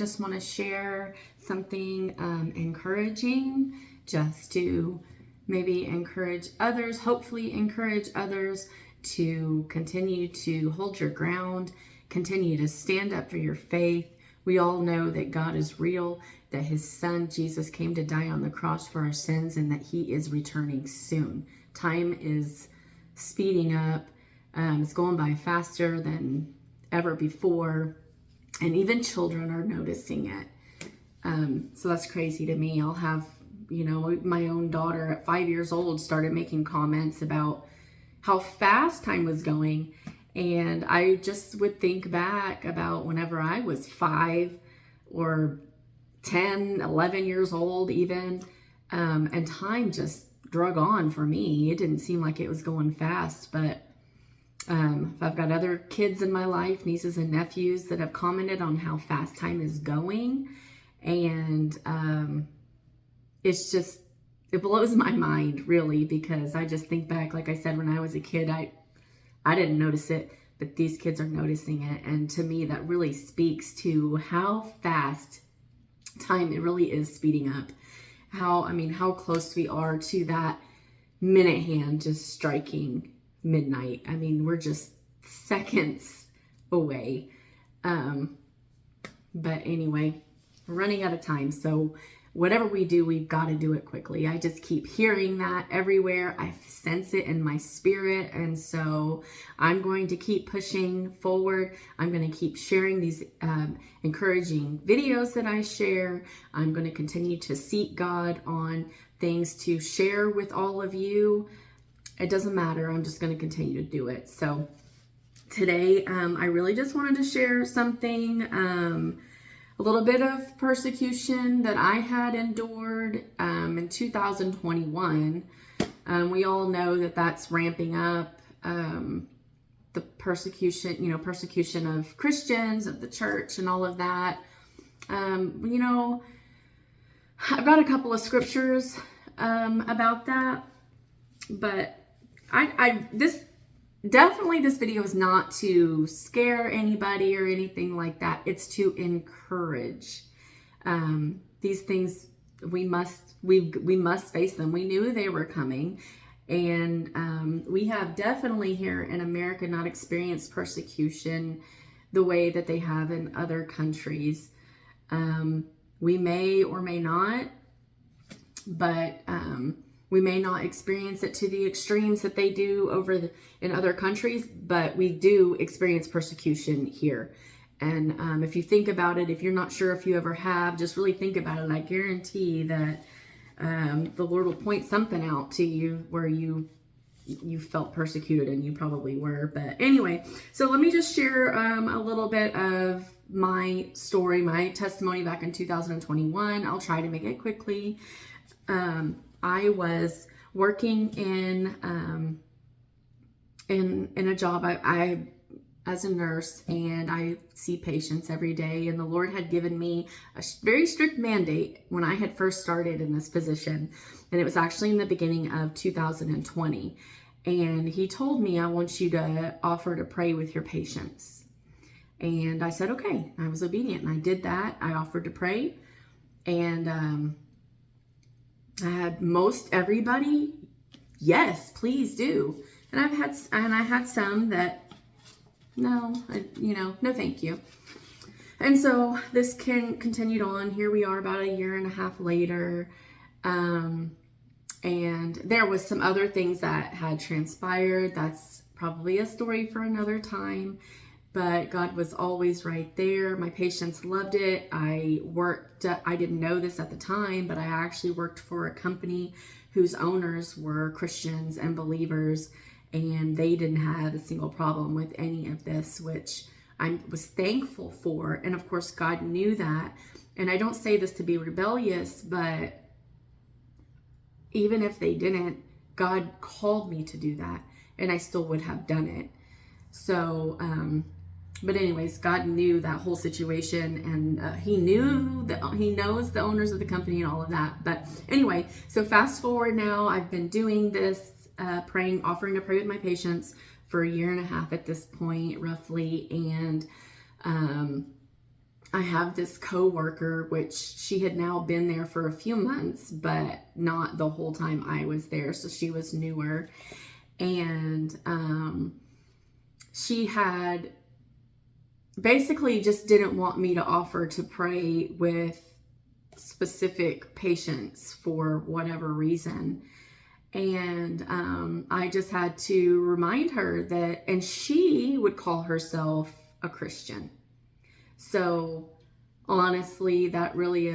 just want to share something encouraging, just to maybe encourage others, hopefully encourage others to continue to hold your ground, continue to stand up for your faith. We all know that God is real, that his son Jesus came to die on the cross for our sins, and that he is returning soon. Time is speeding up. It's going by faster than ever before, and even children are noticing it. So that's crazy to me. I'll have, my own daughter at 5 years old started making comments about how fast time was going. And I just would think back about whenever I was 5 or 10, 11 years old even, and time just drug on for me. It didn't seem like it was going fast, but I've got other kids in my life, nieces and nephews, that have commented on how fast time is going. And it blows my mind, really, because I just think back, like I said, when I was a kid, I didn't notice it, but these kids are noticing it. And to me, that really speaks to how fast time it really is speeding up. How close we are to that minute hand just striking midnight. We're just seconds away. But anyway, we're running out of time. So whatever we do, we've got to do it quickly. I just keep hearing that everywhere. I sense it in my spirit. And so I'm going to keep pushing forward. I'm going to keep sharing these encouraging videos that I share. I'm going to continue to seek God on things to share with all of you. It doesn't matter. I'm just going to continue to do it. So today, I really just wanted to share something, a little bit of persecution that I had endured in 2021. We all know that that's ramping up, the persecution of Christians, of the church, and all of that. I've got a couple of scriptures about that, but this video is not to scare anybody or anything like that. It's to encourage. These things, we must face them. We knew they were coming, and we have definitely here in America not experienced persecution the way that they have in other countries. We may or may not, but we may not experience it to the extremes that they do in other countries, but we do experience persecution here. And if you think about it, if you're not sure if you ever have, just really think about it. I guarantee that the Lord will point something out to you where you felt persecuted, and you probably were. But anyway, so let me just share a little bit of my story, my testimony back in 2021. I'll try to make it quickly. I was working in a job. I as a nurse, and I see patients every day. And the Lord had given me a very strict mandate when I had first started in this position, and it was actually in the beginning of 2020. And He told me, "I want you to offer to pray with your patients." And I said, "Okay." I was obedient, and I did that. I offered to pray, and I had most everybody, "Yes, please do." And I had some that, no, no, thank you. And so this continued on. Here we are about a year and a half later. And there was some other things that had transpired. That's probably a story for another time. But God was always right there. My patients loved it. I didn't know this at the time, but I actually worked for a company whose owners were Christians and believers, and they didn't have a single problem with any of this, which I was thankful for. And of course, God knew that. And I don't say this to be rebellious, but even if they didn't, God called me to do that, and I still would have done it. So, but anyways, God knew that whole situation, and He knows the owners of the company and all of that. But anyway, so fast forward now, I've been doing this, offering to pray with my patients for a year and a half at this point, roughly. And I have this coworker, which she had now been there for a few months, but not the whole time I was there. So she was newer. And she had basically just didn't want me to offer to pray with specific patients for whatever reason. And I just had to remind her that, and she would call herself a Christian. So honestly, that really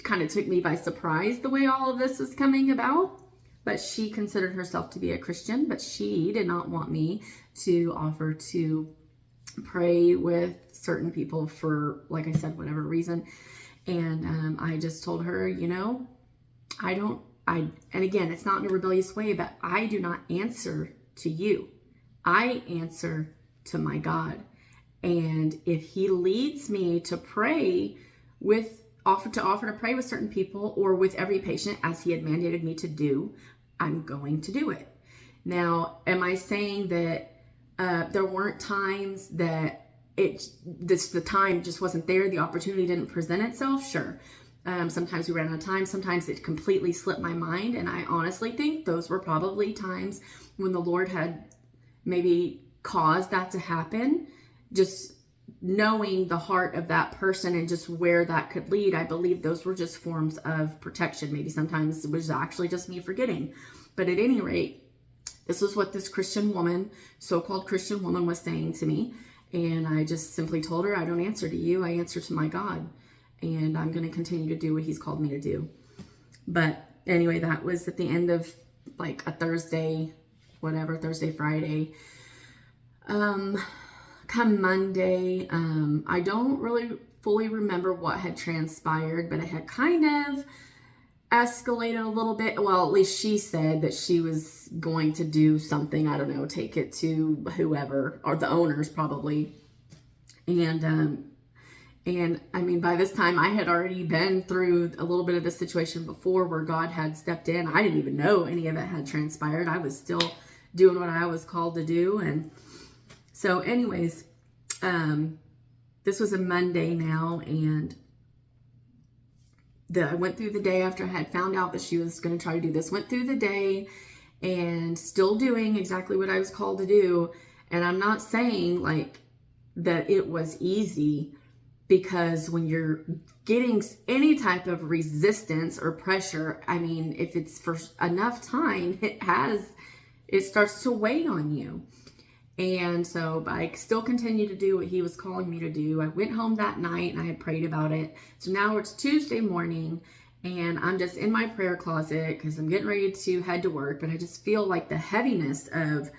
kind of took me by surprise the way all of this was coming about. But she considered herself to be a Christian, but she did not want me to offer to pray with certain people for, like I said, whatever reason. And I just told her, and again, it's not in a rebellious way, but I do not answer to you. I answer to my God. And if he leads me to pray offer to pray with certain people or with every patient as he had mandated me to do, I'm going to do it. Now, am I saying that there weren't times that the time just wasn't there, the opportunity didn't present itself? Sure. Sometimes we ran out of time. Sometimes it completely slipped my mind. And I honestly think those were probably times when the Lord had maybe caused that to happen. Just knowing the heart of that person and just where that could lead, I believe those were just forms of protection. Maybe sometimes it was actually just me forgetting. But at any rate, this was what this Christian woman, so-called Christian woman, was saying to me. And I just simply told her, I don't answer to you. I answer to my God. And I'm going to continue to do what he's called me to do. But anyway, that was at the end of like a Thursday, Friday. Come Monday, I don't really fully remember what had transpired, but it had kind of escalated a little bit. Well, at least she said that she was going to do something, I don't know, take it to whoever, or the owners probably. And I mean, by this time I had already been through a little bit of this situation before where God had stepped in. I didn't even know any of it had transpired. I was still doing what I was called to do. And so anyways, this was a Monday now, and I went through the day after I had found out that she was going to try to do this, went through the day and still doing exactly what I was called to do. And I'm not saying like that it was easy, because when you're getting any type of resistance or pressure, I mean, if it's for enough time, it starts to weigh on you. And so I still continued to do what he was calling me to do. I went home that night and I had prayed about it. So now it's Tuesday morning and I'm just in my prayer closet because I'm getting ready to head to work. But I just feel like the heaviness of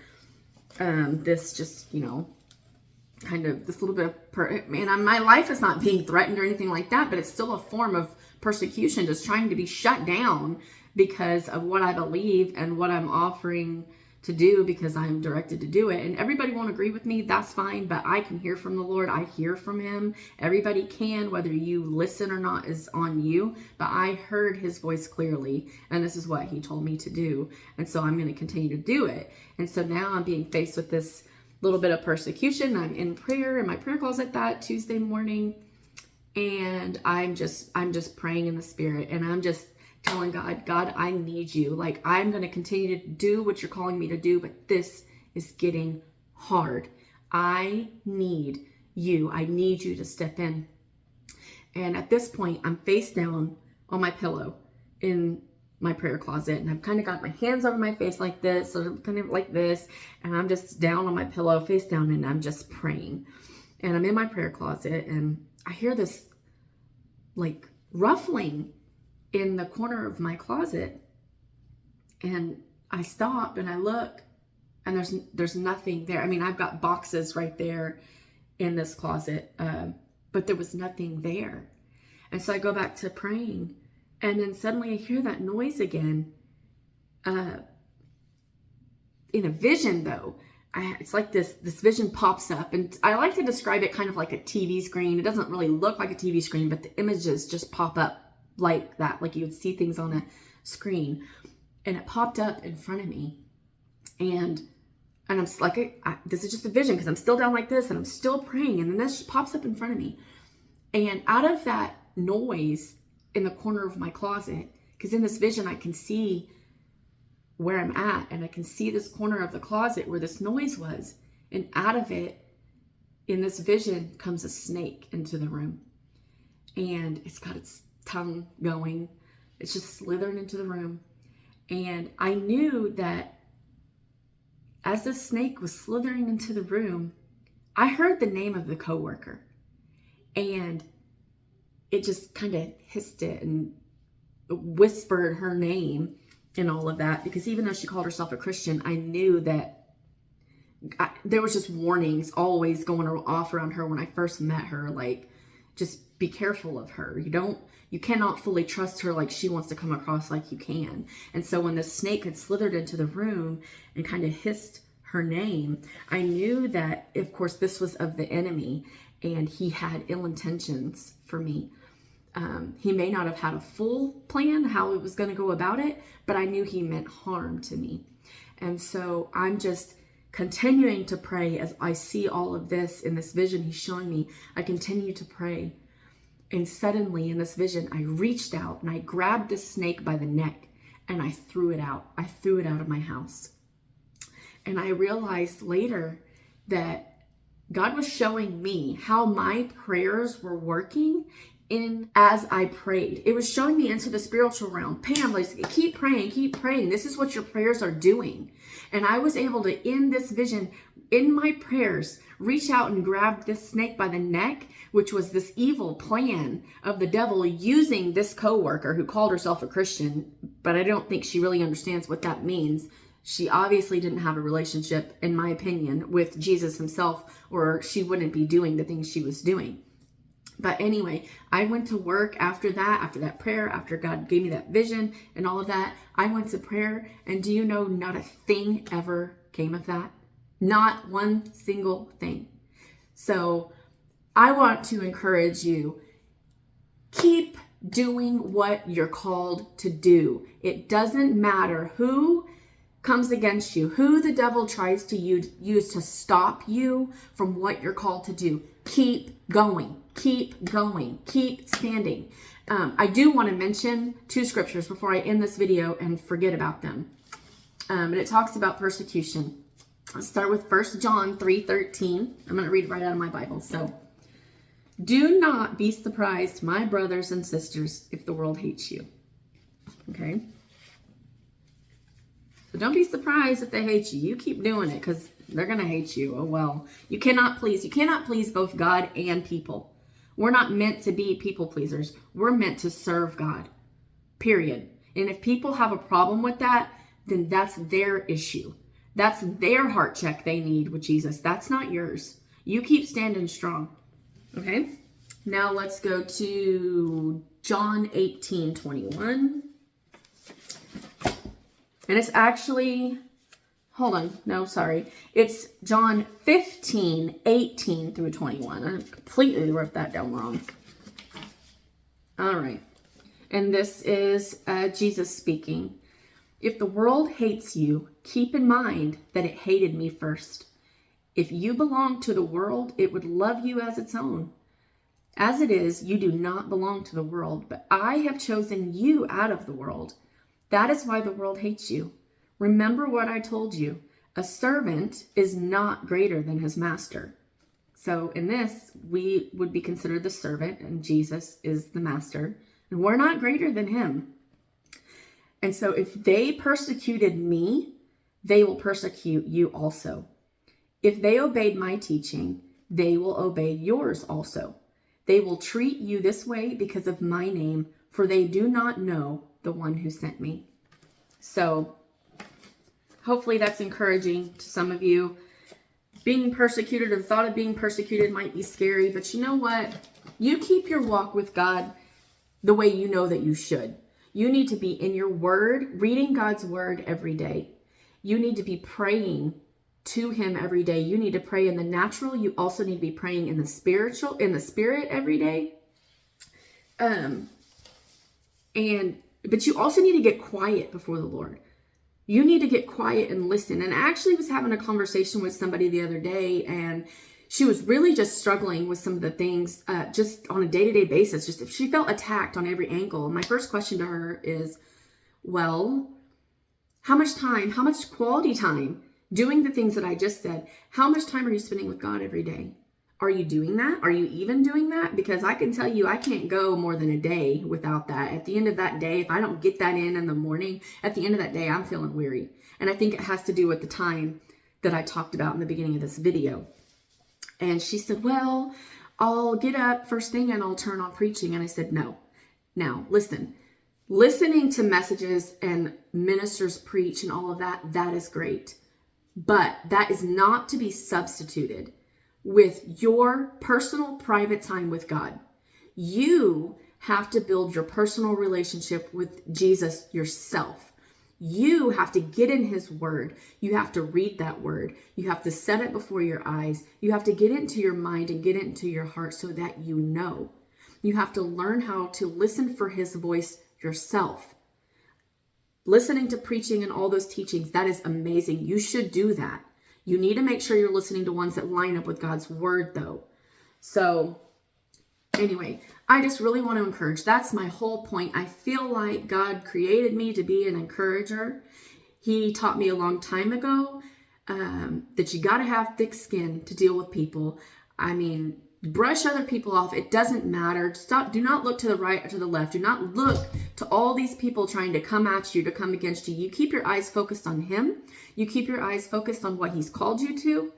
this just, kind of this little bit of, my life is not being threatened or anything like that, but it's still a form of persecution, just trying to be shut down because of what I believe and what I'm offering to do because I'm directed to do it. And everybody won't agree with me, that's fine, but I can hear from the Lord. I hear from him. Everybody can, whether you listen or not is on you, but I heard his voice clearly, and this is what he told me to do. And so I'm going to continue to do it. And so now I'm being faced with this little bit of persecution. I'm in prayer in my prayer closet that Tuesday morning, and I'm just praying in the spirit, and I'm just telling God, I need you. Like, I'm going to continue to do what you're calling me to do, but this is getting hard. I need you. I need you to step in. And at this point, I'm face down on my pillow in my prayer closet, and I've kind of got my hands over my face like this, or kind of like this, and I'm just down on my pillow, face down, and I'm just praying. And I'm in my prayer closet, and I hear this like ruffling in the corner of my closet, and I stop and I look, and there's nothing there. I mean, I've got boxes right there in this closet, but there was nothing there. And so I go back to praying, and then suddenly I hear that noise again. In a vision, though, it's like this vision pops up, and I like to describe it kind of like a TV screen. It doesn't really look like a TV screen, but the images just pop up like that, like you would see things on a screen. And it popped up in front of me, and I'm like, this is just a vision because I'm still down like this and I'm still praying, and then this just pops up in front of me, And out of that noise in the corner of my closet, because in this vision I can see where I'm at, and I can see this corner of the closet where this noise was, and out of it, in this vision, comes a snake into the room. And it's got its tongue going. It's just slithering into the room. And I knew that as the snake was slithering into the room, I heard the name of the coworker. And it just kind of hissed it and whispered her name and all of that. Because even though she called herself a Christian, I knew that there was just warnings always going off around her when I first met her. Like, just be careful of her. You cannot fully trust her like she wants to come across like you can. And so when the snake had slithered into the room and kind of hissed her name, I knew that, of course, this was of the enemy and he had ill intentions for me. He may not have had a full plan how it was going to go about it, but I knew he meant harm to me. And so I'm just continuing to pray as I see all of this in this vision he's showing me. I continue to pray. And suddenly in this vision, I reached out and I grabbed this snake by the neck and I threw it out. I threw it out of my house. And I realized later that God was showing me how my prayers were working as I prayed. It was showing me into the spiritual realm. Pam, like, keep praying, keep praying. This is what your prayers are doing. And I was able to, in this vision, in my prayers, reach out and grab this snake by the neck, which was this evil plan of the devil using this coworker who called herself a Christian, but I don't think she really understands what that means. She obviously didn't have a relationship, in my opinion, with Jesus himself, or she wouldn't be doing the things she was doing. But anyway, I went to work after that prayer, after God gave me that vision and all of that. I went to prayer, and do you know, not a thing ever came of that? Not one single thing. So I want to encourage you, keep doing what you're called to do. It doesn't matter who comes against you, who the devil tries to use to stop you from what you're called to do. Keep going, keep going, keep standing. I do want to mention 2 scriptures before I end this video and forget about them. And it talks about persecution. Let's start with 1 John 3:13. I'm going to read it right out of my Bible. So, do not be surprised, my brothers and sisters, if the world hates you. Okay? So don't be surprised if they hate you. You keep doing it because they're going to hate you. Oh, well. You cannot please both God and people. We're not meant to be people pleasers. We're meant to serve God. Period. And if people have a problem with that, then that's their issue. That's their heart check they need with Jesus. That's not yours. You keep standing strong. Okay? Now let's go to John 18:21. And it's actually, it's John 15:18 through 21. I completely wrote that down wrong. All right. And this is Jesus speaking. If the world hates you, keep in mind that it hated me first. If you belong to the world, it would love you as its own. As it is, you do not belong to the world, but I have chosen you out of the world. That is why the world hates you. Remember what I told you. A servant is not greater than his master. So in this, we would be considered the servant, and Jesus is the master, and we're not greater than him. And so if they persecuted me, they will persecute you also. If they obeyed my teaching, they will obey yours also. They will treat you this way because of my name, for they do not know the one who sent me. So hopefully that's encouraging to some of you. Being persecuted or the thought of being persecuted might be scary, but you know what? You keep your walk with God the way you know that you should. You need to be in your word, reading God's word every day. You need to be praying to him every day. You need to pray in the natural. You also need to be praying in the spiritual, in the spirit every day. But you also need to get quiet before the Lord. You need to get quiet and listen. And I actually was having a conversation with somebody the other day, and she was really just struggling with some of the things just on a day-to-day basis. Just if she felt attacked on every angle. And my first question to her is, well, how much quality time doing the things that I just said? How much time are you spending with God every day? Are you doing that? Are you even doing that? Because I can tell you, I can't go more than a day without that. At the end of that day, if I don't get that in the morning, at the end of that day, I'm feeling weary. And I think it has to do with the time that I talked about in the beginning of this video. And she said, well, I'll get up first thing and I'll turn on preaching. And I said, no. Now, listen, listening to messages and ministers preach and all of that, that is great. But that is not to be substituted with your personal private time with God. You have to build your personal relationship with Jesus yourself. You have to get in his word. You have to read that word. You have to set it before your eyes. You have to get it into your mind and get it into your heart so that you know. You have to learn how to listen for his voice yourself. Listening to preaching and all those teachings, that is amazing. You should do that. You need to make sure you're listening to ones that line up with God's word, though. So anyway, I just really want to encourage. That's my whole point. I feel like God created me to be an encourager. He taught me a long time ago that you got to have thick skin to deal with people. I mean, brush other people off. It doesn't matter. Stop. Do not look to the right or to the left. Do not look to all these people trying to come at you, to come against you. You keep your eyes focused on him. You keep your eyes focused on what he's called you to.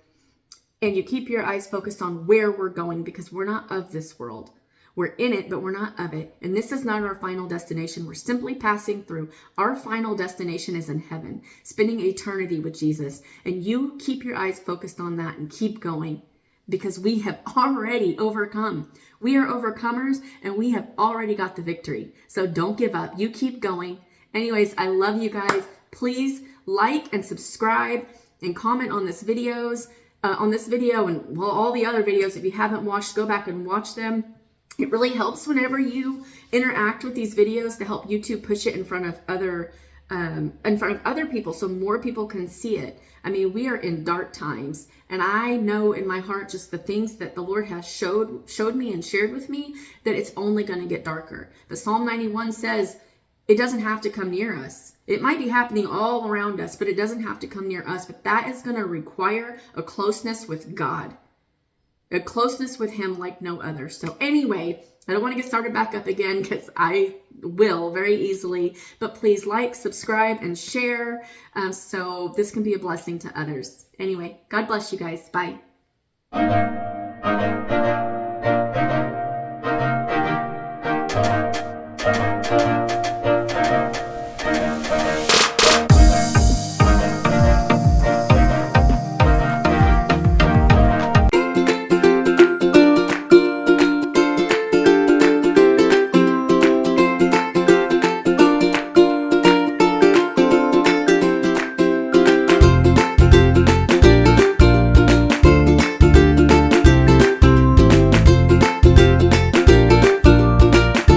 And you keep your eyes focused on where we're going, because we're not of this world. We're in it, but we're not of it. And this is not our final destination. We're simply passing through. Our final destination is in heaven, spending eternity with Jesus. And you keep your eyes focused on that and keep going, because we have already overcome. We are overcomers and we have already got the victory. So don't give up. You keep going. Anyways, I love you guys. Please like and subscribe and comment on this video and all the other videos. If you haven't watched, go back and watch them. It really helps whenever you interact with these videos to help YouTube push it in front of other people so more people can see it. I mean, we are in dark times, and I know in my heart just the things that the Lord has showed me and shared with me, that it's only going to get darker. The Psalm 91 says it doesn't have to come near us. It might be happening all around us, but it doesn't have to come near us. But that is going to require a closeness with God, a closeness with him like no other. So anyway, I don't want to get started back up again, because I will very easily, but please like, subscribe, and share so this can be a blessing to others. Anyway, God bless you guys. Bye.